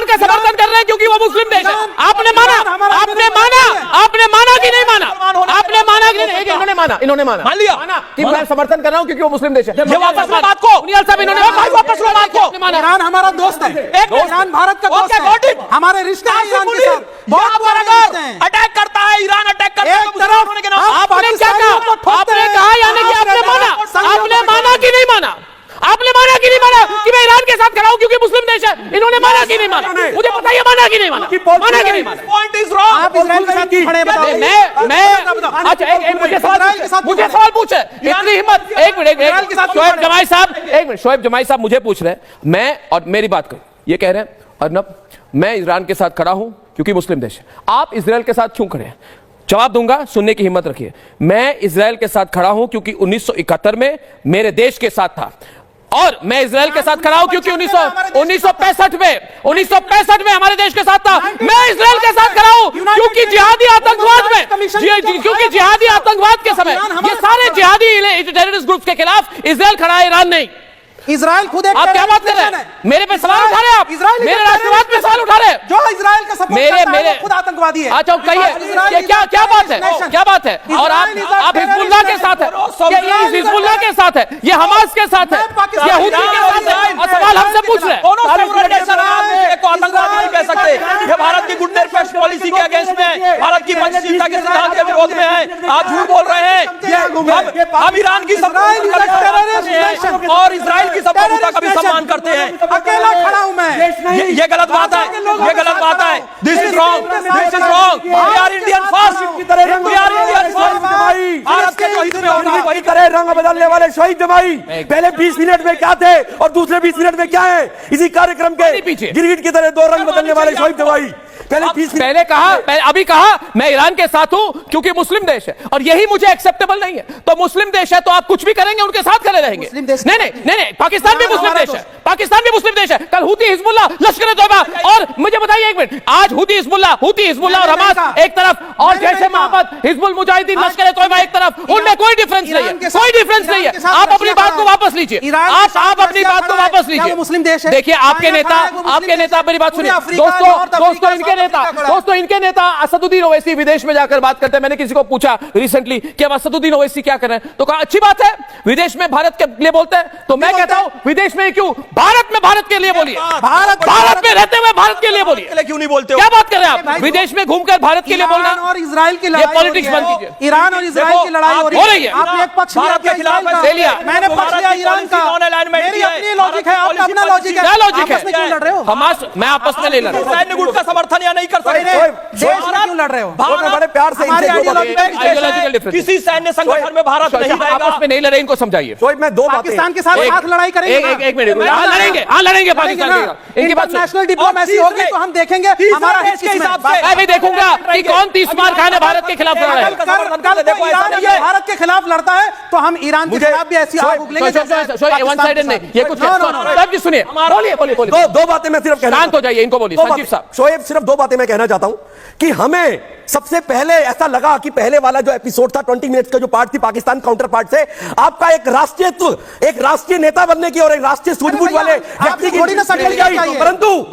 का समर्थन कर रहे हैं क्योंकि वो मुस्लिम देश है। आपने माना कि नहीं माना? आपने माना कि नहीं? इन्होंने माना मान लिया कि मैं समर्थन कर रहा हूं क्योंकि वो मुस्लिम देश है। ये वापस लो बात को, साहब इन्होंने वापस लो बात को। ईरान हमारा दोस्त है, ईरान भारत का दोस्त है, हमारे रिश्ते हैं ईरान के साथ। अटैक करता है ईरान, अटैक करता है, आपने क्या कहा? आपने कहा यानी कि आपने माना? आपने माना कि नहीं माना? आपने माना कि नहीं माना कि मैं ईरान के साथ खड़ा हूं क्योंकि मुस्लिम देश है? इन्होंने माना कि नहीं माना? मुझे बताइए, माना कि नहीं माना? माना कि नहीं माना? Point is wrong. आप इजराइल के साथ खड़े बताओ। मैं अच्छा एक मुझे सवाल पूछे, इतनी हिम्मत। एक मिनट शोएब जमाई साहब, एक मिनट शोएब जमाई साहब मुझे पूछ रहे हैं, मैं और मेरी बात करूं, ये कह रहे हैं अर्नब मैं ईरान के साथ खड़ा हूं क्योंकि मुस्लिम देश है, आप इजराइल के साथ क्यों खड़े हैं? जवाब दूंगा, सुनने की हिम्मत रखिए। मैं इजराइल के साथ खड़ा हूं क्योंकि 1971 में मेरे देश के साथ था, और मैं इजराइल के साथ खड़ा हूं क्योंकि 1965 में हमारे देश के साथ था। मैं इजराइल के साथ खड़ा हूं क्योंकि जिहादी आतंकवाद में, क्योंकि जिहादी आतंकवाद के समय ये सारे जिहादी टेररिस्ट ग्रुप्स के खिलाफ इजराइल खड़ा है, ईरान नहीं। इजराइल खुद एक, आप क्या बात कर रहे हैं? मेरे पे सवाल उठा रहे हैं आप, मेरे राष्ट्रवाद पे सवाल उठा रहे हैं। जो इजराइल का सपोर्ट करता है वो खुद आतंकवादी है। अच्छा कहिए, क्या बात है, क्या बात है? और आप हिजबुल्लाह के साथ है, हिजबुल्लाह के साथ है, ये हमास के साथ है, ये हुती के साथ है, और सवाल हमसे पूछ रहे हैं। आतंकवादी नहीं कह सकते, ये भारत की गुड निरपेक्ष पॉलिसी के अगेंस्ट में, भारत की पंचशीलता के सिद्धांत के विरोध में है। आप झूठ बोल रहे हैं। हम ईरान की और इजराइल की संप्रभुता का भी सम्मान करते हैं। अकेला खड़ा हूं मैं। ये गलत बात है, ये गलत बात है। This is wrong, this is wrong. We are Indian first, we are Indian first. Bharat के जो हित में होगा वही करे। रंग बदलने वाले शहीद जमाई पहले 20 मिनट में क्या थे और दूसरे 20 मिनट में क्या है? इसी कार्यक्रम के गिरगिट की तरह दो रंग बदलने वाले शहीद जमाई पहले कहा, अभी कहा मैं ईरान के साथ हूं क्योंकि मुस्लिम देश है, और यही मुझे एक्सेप्टेबल नहीं है। तो मुस्लिम देश है तो आप कुछ भी करेंगे, उनके साथ खड़े रहेंगे? नहीं, पाकिस्तान भी मुस्लिम देश है, पाकिस्तान भी मुस्लिम देश है। कल हुती हिजबुल्लाह, लश्कर तौबा, और मुझे बताइए एक मिनट, आज हुती हिजबुल्लाह और हमास एक तरफ, और जैशे मोहम्मद, हिजबुल मुजाहिदीन, लश्कर तौबा एक तरफ, उनमें कोई डिफरेंस नहीं है, कोई डिफरेंस नहीं है। आप अपनी बात को वापस लीजिए, आप अपनी बात को वापस लीजिए। मुस्लिम देश है। देखिए आपके नेता, मेरी बात सुनिए दोस्तों, इनके नेता असदुद्दीन ओवैसी विदेश में जाकर बात करते हैं। मैंने किसी को पूछा रिसेंटली कि अब असदुद्दीन ओवैसी क्या कर रहे हैं, तो कहा अच्छी बात है, विदेश में भारत के लिए बोलते हैं। तो मैं कहता हूं विदेश में क्यों, भारत में भारत के लिए बोलिए, भारत में रहते हुए भारत के लिए बोलिए। क्यों नहीं बोलते हो? क्या बात कर रहे हैं आप? विदेश में घूमकर भारत के लिए बोलना और इजराइल की लड़ाई, पॉलिटिक्स बंद कीजिए। ईरान और इजराइल की लड़ाई हो रही है, आप एक पक्ष भारत के खिलाफ ले लिया, मैंने पक्ष लिया ईरान का। मेरी अपनी लॉजिक है, आपका अपना लॉजिक है। क्या लॉजिक है? क्यों लड़ रहे हो? हमास, मैं आपस में नहीं लड़ रहा हूं। सैन्य गुट का समर्थन या नहीं कर सकते? देश में क्यों लड़ रहे हो? बड़े प्यार से आइडियोलॉजिकल डिफरेंस, किसी सैन्य संगठन में भारत नहीं रहेगा। आपस में नहीं लड़े, इनको समझाइए। मैं दो पाकिस्तान के साथ साथ लड़ाई करेंगे। एक मिनट, लड़ेंगे पाकिस्तान के साथ। इनकी बात नेशनल डिप्लोमेसी होगी तो हम देखेंगे हमारा देश के हिसाब से। मैं भी देखूंगा कि कौन 30 मार खाने भारत के खिलाफ लड़ रहा है। भारत के खिलाफ लड़ता है तो हम ईरान के खिलाफ भी ऐसी आग उगलेंगे। वन साइडेड नहीं, ये कुछ साहब जी सुनिए, बोलिए। दो बातें मैं सिर्फ कहना, शांत हो जाइए, इनको बोलिए। संजीव साहब, शोएब सिर्फ दो बातें मैं कहना चाहता हूं कि हमें सबसे पहले ऐसा लगा कि पहले वाला जो एपिसोड था 20 मिनट्स का जो पार्ट थी पाकिस्तान काउंटर पार्ट से, आपका एक राष्ट्रीय नेता बनने की और एक राष्ट्रीय सूझबूझ वाले व्यक्ति की, परंतु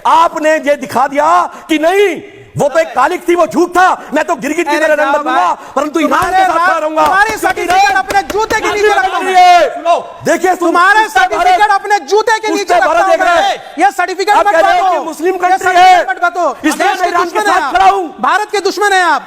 आपने ये दिखा दिया कि नहीं, वो तो एक कालिक थी, वो झूठ था। मैं तो गिरगिट की तरह रंग बदलूंगा, परंतु ईरान के साथ खड़ा रहूंगा। तुम्हारे सर्टिफिकेट अपने जूते के नीचे रखो। देखिए तुम्हारे सर्टिफिकेट अपने जूते के नीचे रखो। ये सर्टिफिकेट मत बांटो, मुस्लिम कंट्री है, मत बांटो। इसलिए मैं ईरान के साथ खड़ा हूं। भारत के दुश्मन है आप।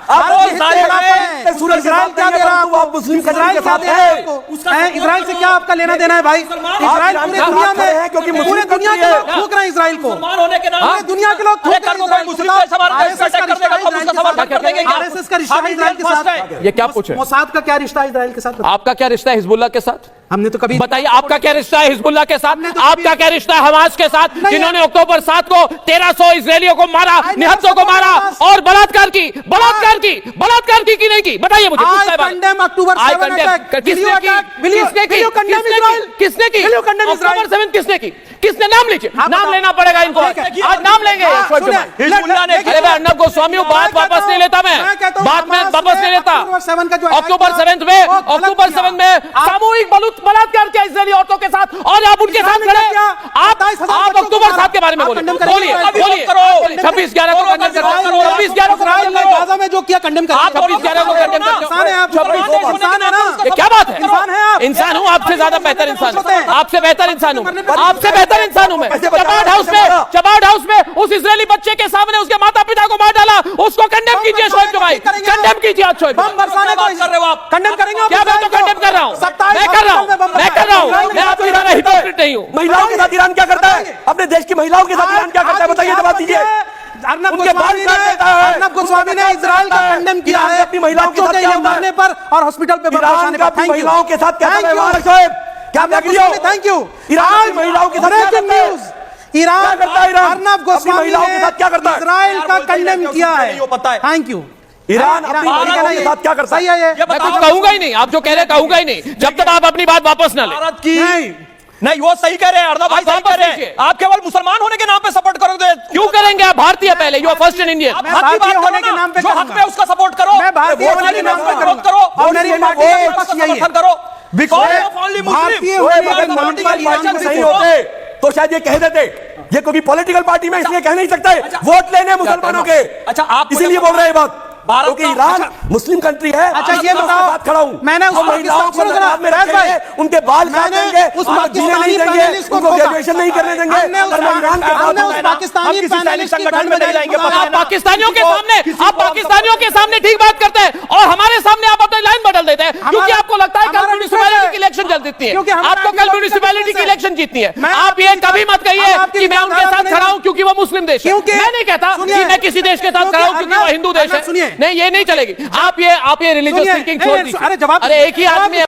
इजराइल क्या दे रहा है? आप मुस्लिम कंट्री के साथ हैं। इजराइल से क्या आपका लेना देना है भाई? इजराइल पूरी दुनिया में है, क्योंकि पूरी दुनिया के लोग थूक रहे हैं इजराइल को। पूरी दुनिया के लोग थूक रहे हैं। आरएसएस का रिश्ता है इजराइल के साथ। ये क्या पूछे? मोसाद का क्या रिश्ता है इजराइल के साथ? आपका क्या रिश्ता है हिजबुल्लाह के साथ? हमने तो कभी बताइए, आपका क्या रिश्ता है हिजबुल्लाह के साथ? आपका क्या रिश्ता है हमास के साथ, जिन्होंने अक्टूबर 7 को 1300 इजरायलियों को मारा, निहत्तों को मारा और बलात्कार की कि नहीं की? बताइए मुझे। अक्टूबर 7 किसने की? अक्टूबर 7 किसने की? किसने नाम लीजिए, नाम लेना पड़ेगा इनको, आज नाम लेंगे। हिजबुल्लाह ने अरे मैं अर्नब गोस्वामी हूँ, बात वापस नहीं लेता, मैं बात में वापस नहीं लेता। अक्टूबर 7 में सामूहिक बलात्कार किया इजरायली औरतों के साथ, और आप उनके साथ खड़े। आप अक्टूबर 7 के बारे में बोलिए, 26/11 को कंडेम करते हैं, 26/11 को गाजा में जो किया कंडेम कर, आप 26/11 को कंडेम करते हो। ये क्या बात है? इंसान हूँ, आपसे ज्यादा बेहतर इंसान हूँ, आपसे बेहतर इंसान हूँ, आपसे बेहतर इंसान हूँ मैं। चबार्ड हाउस में उस इजरायली बच्चे के सामने उसके माता पिता को मार डाला, उसको कंडेम कीजिए शोएब भाई, कंडेम कीजिए आज शोएब। बम बरसाने को कर रहे हो आप, कंडेम करेंगे क्या? मैं तो कंडेम कर रहा हूँ, मैं कर रहा हूँ, मैं आपकी तरह हिपोक्रेट नहीं हूँ। महिलाओं के साथ ईरान क्या करता है? अपने देश की महिलाओं के साथ ईरान क्या करता है? बताइए, जवाब दीजिए। अर्नब गोस्वामी ने इजराइल का कंडेम किया है अपनी महिलाओं के साथ क्या मरने पर और हॉस्पिटल पे ईरान का अपनी महिलाओं के साथ क्या व्यवहार है शोएब? क्या एग्री हो? Thank you. ईरान की महिलाओं के साथ क्या करता है? ईरान करता है ईरान? अर्नब गोस्वामी महिलाओं के साथ क्या करता है? इजराइल का कंडेम किया है, पता है। Thank you. ईरान अपनी महिलाओं के साथ क्या करता है? सही है ये। मैं कुछ कहूंगा ही नहीं, आप जो कह रहे कहूंगा ही नहीं, जब तक आप अपनी बात वापस ना ले। भारत की नहीं, वो सही कह रहे हैं अर्नब भाई, सही कह रहे हैं। आप केवल मुसलमान होने के नाम पे सपोर्ट करोगे? क्यों करेंगे? आप भारतीय पहले, you are first in Indian. आप हक की बात होने के नाम पे, जो हक में उसका सपोर्ट करो, मैं भारतीय होने के नाम पे विरोध करो, और मेरी पार्टी का समर्थन करो। भारतीय सही होते तो शायद ये कह देते, ये कोई पॉलिटिकल पार्टी में इसलिए कह नहीं सकते वोट लेने मुसलमानों के। अच्छा, आप इसीलिए बोल रहे हैं बात, क्योंकि ईरान मुस्लिम कंट्री है। अच्छा, ये बताओ, खड़ा हूं, मैंने उस महिलाओं को में रखेंगे, उनके बाल काट देंगे, उस जीने नहीं देंगे, उनको ग्रेजुएशन नहीं करने देंगे। पाकिस्तानी संगठन में नहीं जाएंगे। आप पाकिस्तानियों के सामने ठीक बात करते हैं, और हमारे सामने आप अपनी लाइन बदल देते हैं, क्योंकि आपको लगता है कल म्युनिसिपैलिटी की इलेक्शन जीतनी है, आपको कल म्युनिसिपैलिटी की इलेक्शन जीतनी है। आप ये कभी मत कहिए कि मैं उनके साथ खड़ा हूं क्योंकि वो मुस्लिम देश है। मैं नहीं कहता कि मैं किसी देश के साथ खड़ा हूं क्योंकि वो हिंदू देश है, नहीं, ये नहीं चलेगी। आप ये रिलीजियस थिंकिंग छोड़ दीजिए। अरे एक ही आदमी